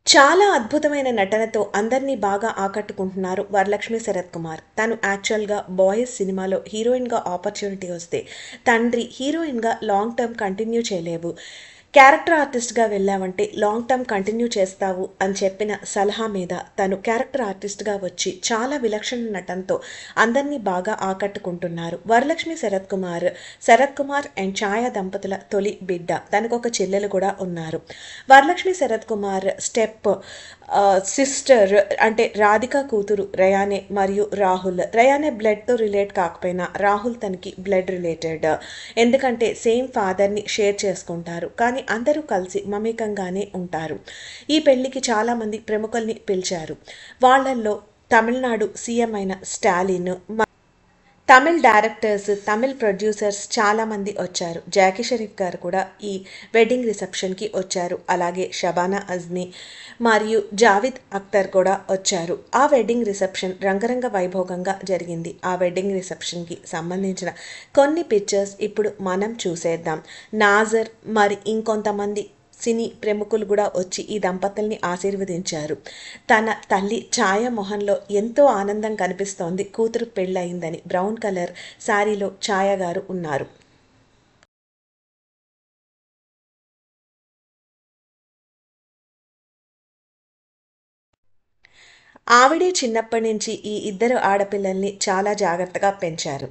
చాలా అద్భుతమైన నటనతో అందరినీ బాగా ఆకట్టుకుంటున్నారు వరలక్ష్మి శరత్ కుమార్. తను యాక్చువల్‌గా 'బాయ్స్' సినిమాలో హీరోయిన్‌గా ఆపర్చునిటీ వస్తే, తండ్రి హీరోయిన్‌గా లాంగ్ టర్మ్ కంటిన్యూ చేయలేవు. క్యారెక్టర్ ఆర్టిస్ట్‌గా వెళ్ళావంటే లాంగ్ టర్మ్ కంటిన్యూ చేస్తావు అని చెప్పిన సలహా మీద తను క్యారెక్టర్ ఆర్టిస్ట్‌గా వచ్చి చాలా విలక్షణ నటనతో అందరినీ బాగా ఆకట్టుకుంటున్నారు. వరలక్ష్మి శరత్ కుమార్, శరత్ కుమార్ అండ్ ఛాయా దంపతుల తొలి బిడ్డ. తనకొక చెల్లెలు కూడా ఉన్నారు. వరలక్ష్మి శరత్ కుమార్ స్టెప్ సిస్టర్ అంటే రాధిక కూతురు రయానే మరియు రాహుల్. రయానే బ్లడ్‌తో రిలేట్ కాకపోయినా రాహుల్ తనకి బ్లడ్ రిలేటెడ్. ఎందుకంటే సేమ్ ఫాదర్‌ని షేర్ చేసుకుంటారు. కానీ అందరూ కలిసి మమేకంగానే ఉంటారు. ఈ పెళ్ళికి చాలామంది ప్రముఖుల్ని పిలిచారు. వాళ్ళల్లో తమిళనాడు సీఎం అయిన స్టాలిన్, తమిళ్ డైరెక్టర్స్, తమిళ్ ప్రొడ్యూసర్స్ చాలామంది వచ్చారు. జాకీ షరీఫ్ గారు కూడా ఈ వెడ్డింగ్ రిసెప్షన్‌కి వచ్చారు. అలాగే షబానా అజ్మీ మరియు జావేద్ అఖ్తర్ కూడా వచ్చారు. ఆ వెడ్డింగ్ రిసెప్షన్ రంగరంగ వైభోగంగా జరిగింది. ఆ వెడ్డింగ్ రిసెప్షన్‌కి సంబంధించిన కొన్ని పిక్చర్స్ ఇప్పుడు మనం చూసేద్దాం. నాజర్ మరి ఇంకొంతమంది సినీ ప్రముఖులు కూడా వచ్చి ఈ దంపతుల్ని ఆశీర్వదించారు. తన తల్లి ఛాయ మొహంలో ఎంతో ఆనందం కనిపిస్తోంది. కూతురు పెళ్ళయిందని. బ్రౌన్ కలర్ శారీలో ఛాయ గారు ఉన్నారు. ఆవిడే చిన్నప్పటి నుంచి ఈ ఇద్దరు ఆడపిల్లల్ని చాలా జాగ్రత్తగా పెంచారు.